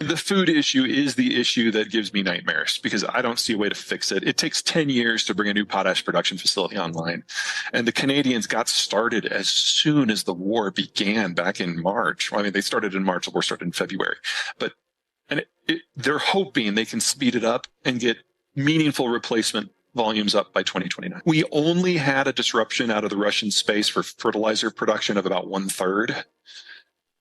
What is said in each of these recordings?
The food issue is the issue that gives me nightmares because I don't see a way to fix it. It takes 10 years to bring a new potash production facility online. And the Canadians got started as soon as the war began back in March. Well, I mean, they started in March, the war started in February. But they're hoping they can speed it up and get meaningful replacement volumes up by 2029. We only had a disruption out of the Russian space for fertilizer production of about 1/3.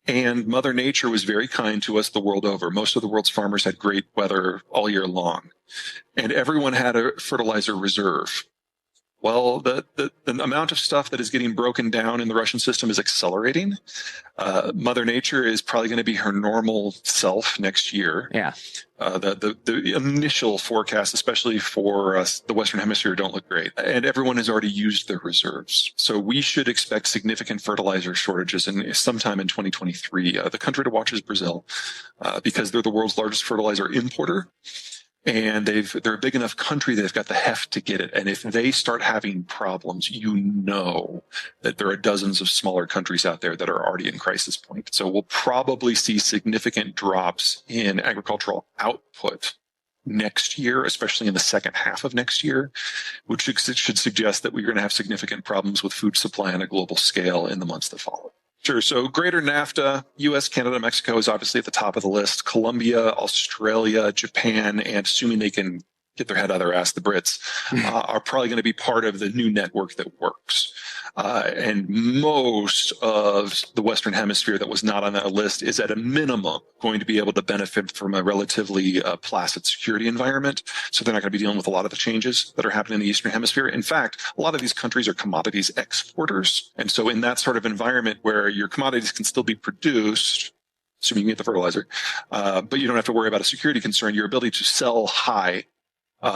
And Mother Nature was very kind to us the world over. Most of the world's farmers had great weather all year long. And everyone had a fertilizer reserve. Well, the amount of stuff that is getting broken down in the Russian system is accelerating. Mother Nature is probably going to be her normal self next year. Yeah. The initial forecasts, especially for the Western Hemisphere, don't look great. And everyone has already used their reserves. So we should expect significant fertilizer shortages sometime in 2023. The country to watch is Brazil, because they're the world's largest fertilizer importer. And they're a big enough country that they've got the heft to get it. And if they start having problems, you know that there are dozens of smaller countries out there that are already in crisis point. So we'll probably see significant drops in agricultural output next year, especially in the second half of next year, which should suggest that we're going to have significant problems with food supply on a global scale in the months that follow. Sure. So greater NAFTA, US, Canada, Mexico is obviously at the top of the list. Colombia, Australia, Japan, and assuming they can get their head out of their ass, the Brits, are probably going to be part of the new network that works. And most of the Western Hemisphere that was not on that list is at a minimum going to be able to benefit from a relatively placid security environment. So they're not going to be dealing with a lot of the changes that are happening in the Eastern Hemisphere. In fact, a lot of these countries are commodities exporters. And so in that sort of environment where your commodities can still be produced, assuming you get the fertilizer, but you don't have to worry about a security concern, your ability to sell high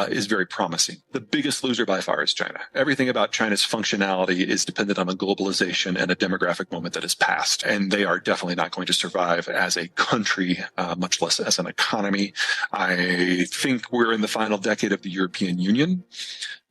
is very promising. The biggest loser by far is China. Everything about China's functionality is dependent on a globalization and a demographic moment that has passed. And they are definitely not going to survive as a country, much less as an economy. I think we're in the final decade of the European Union,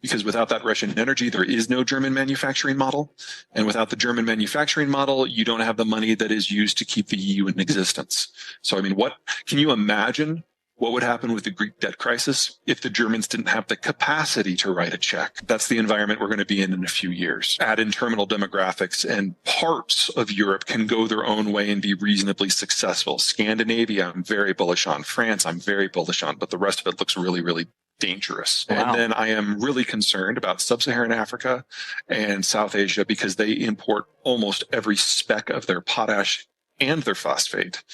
because without that Russian energy, there is no German manufacturing model. And without the German manufacturing model, you don't have the money that is used to keep the EU in existence. So, I mean, what can you imagine what would happen with the Greek debt crisis if the Germans didn't have the capacity to write a check? That's the environment we're going to be in a few years. Add in terminal demographics, and parts of Europe can go their own way and be reasonably successful. Scandinavia, I'm very bullish on. France, I'm very bullish on, but the rest of it looks really, really dangerous. Wow. And then I am really concerned about sub-Saharan Africa and South Asia, because they import almost every speck of their potash and their phosphate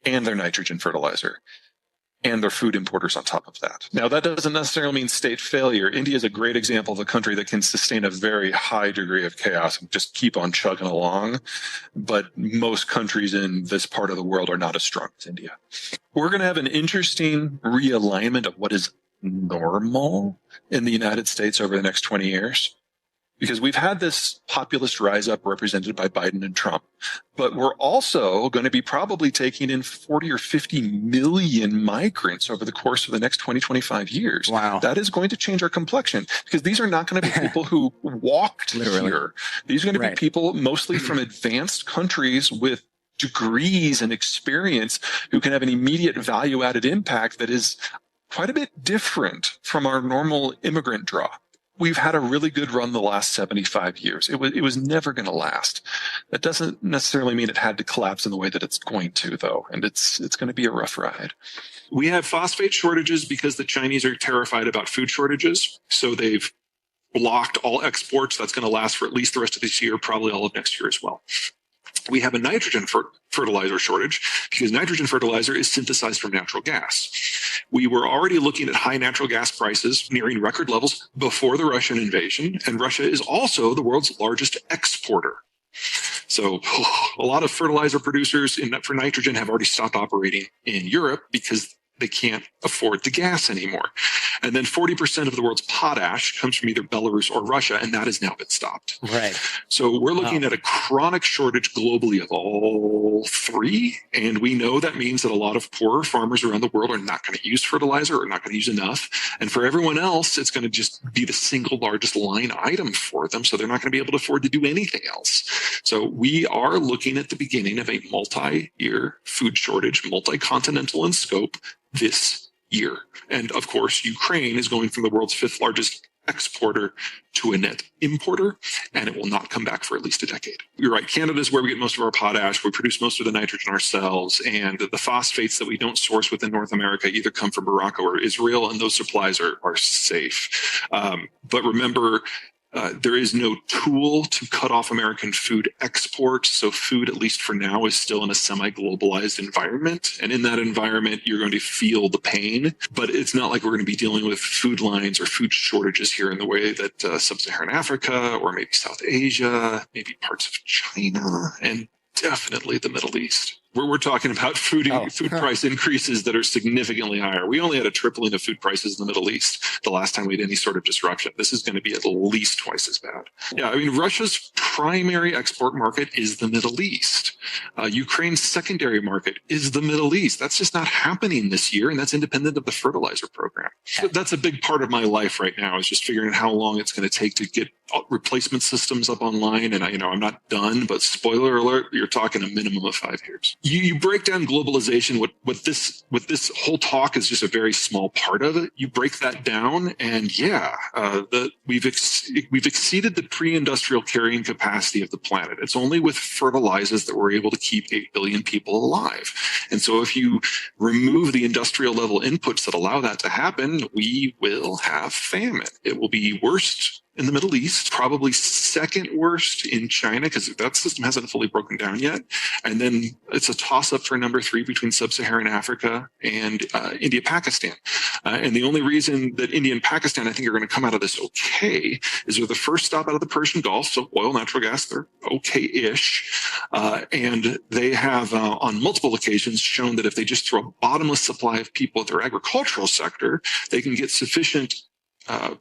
and their nitrogen fertilizer. And their food importers on top of that. Now, that doesn't necessarily mean state failure. India is a great example of a country that can sustain a very high degree of chaos and just keep on chugging along. But most countries in this part of the world are not as strong as India. We're going to have an interesting realignment of what is normal in the United States over the next 20 years. Because we've had this populist rise up represented by Biden and Trump, but we're also going to be probably taking in 40 or 50 million migrants over the course of the next 20, 25 years. Wow. That is going to change our complexion, because these are not going to be people who walked here. These are going to be people mostly from advanced countries with degrees and experience who can have an immediate value-added impact that is quite a bit different from our normal immigrant draw. We've had a really good run the last 75 years. It was never going to last. That doesn't necessarily mean it had to collapse in the way that it's going to, though. And it's going to be a rough ride. We have phosphate shortages because the Chinese are terrified about food shortages. So they've blocked all exports. That's going to last for at least the rest of this year, probably all of next year as well. We have a nitrogen fertilizer shortage because nitrogen fertilizer is synthesized from natural gas. We were already looking at high natural gas prices nearing record levels before the Russian invasion, and Russia is also the world's largest exporter. So a lot of fertilizer producers for nitrogen have already stopped operating in Europe because they can't afford the gas anymore. And then 40% of the world's potash comes from either Belarus or Russia, and that has now been stopped. Right. So we're looking at a chronic shortage globally of all three. And we know that means that a lot of poorer farmers around the world are not going to use fertilizer or not going to use enough. And for everyone else, it's going to just be the single largest line item for them. So they're not going to be able to afford to do anything else. So we are looking at the beginning of a multi-year food shortage, multi-continental in scope this year. And of course, Ukraine is going from the world's 5th largest exporter to a net importer, and it will not come back for at least a decade. You're right. Canada is where we get most of our potash. We produce most of the nitrogen ourselves, and the phosphates that we don't source within North America either come from Morocco or Israel, and those supplies are safe. But remember, there is no tool to cut off American food exports. So food, at least for now, is still in a semi-globalized environment. And in that environment, you're going to feel the pain. But it's not like we're going to be dealing with food lines or food shortages here in the way that sub-Saharan Africa or maybe South Asia, maybe parts of China, and definitely the Middle East. We're talking about food price increases that are significantly higher. We only had a tripling of food prices in the Middle East the last time we had any sort of disruption. This is going to be at least twice as bad. Yeah, I mean, Russia's primary export market is the Middle East. Ukraine's secondary market is the Middle East. That's just not happening this year, and that's independent of the fertilizer program. So that's a big part of my life right now, is just figuring out how long it's going to take to get replacement systems up online. And I'm not done, but spoiler alert, you're talking a minimum of 5 years. You break down globalization. What this whole talk is just a very small part of it. You break that down, and we've exceeded the pre-industrial carrying capacity of the planet. It's only with fertilizers that we're able to keep 8 billion people alive. And so if you remove the industrial level inputs that allow that to happen, we will have famine. It will be worst in the Middle East, probably second worst in China, because that system hasn't fully broken down yet. And then it's a toss-up for number 3 between sub-Saharan Africa and India, Pakistan. And the only reason that India and Pakistan, I think, are going to come out of this okay is they're the first stop out of the Persian Gulf, so oil, natural gas, they're okay-ish. And they have, on multiple occasions, shown that if they just throw a bottomless supply of people at their agricultural sector, they can get sufficient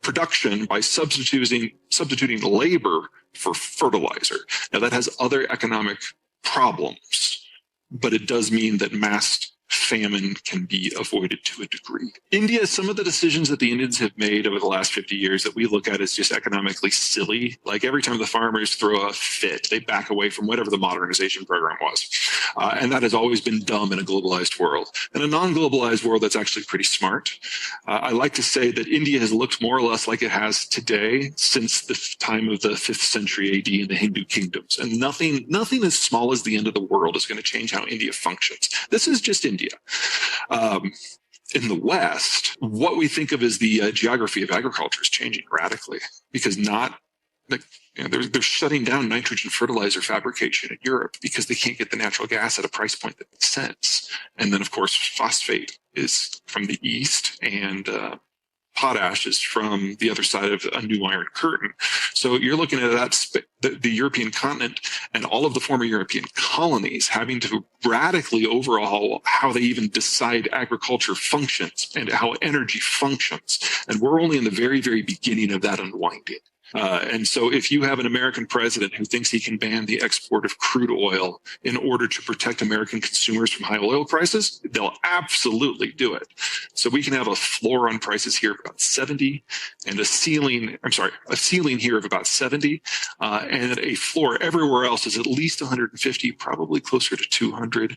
production by substituting labor for fertilizer. Now, that has other economic problems, but it does mean that mass famine can be avoided to a degree. India, some of the decisions that the Indians have made over the last 50 years that we look at as just economically silly, like every time the farmers throw a fit, they back away from whatever the modernization program was. And that has always been dumb in a globalized world. In a non-globalized world, that's actually pretty smart. I like to say that India has looked more or less like it has today since the time of the 5th century AD in the Hindu kingdoms. And nothing as small as the end of the world is going to change how India functions. This is just India. In the West, what we think of as the geography of agriculture is changing radically, because they're shutting down nitrogen fertilizer fabrication in Europe because they can't get the natural gas at a price point that makes sense. And then, of course, phosphate is from the east, and potash is from the other side of a new iron curtain. So you're looking at the European continent and all of the former European colonies having to radically overhaul how they even decide agriculture functions and how energy functions. And we're only in the very, very beginning of that unwinding. And so if you have an American president who thinks he can ban the export of crude oil in order to protect American consumers from high oil prices, they'll absolutely do it. So we can have a floor on prices here of about 70 and a ceiling here of about 70, and a floor everywhere else is at least 150, probably closer to 200.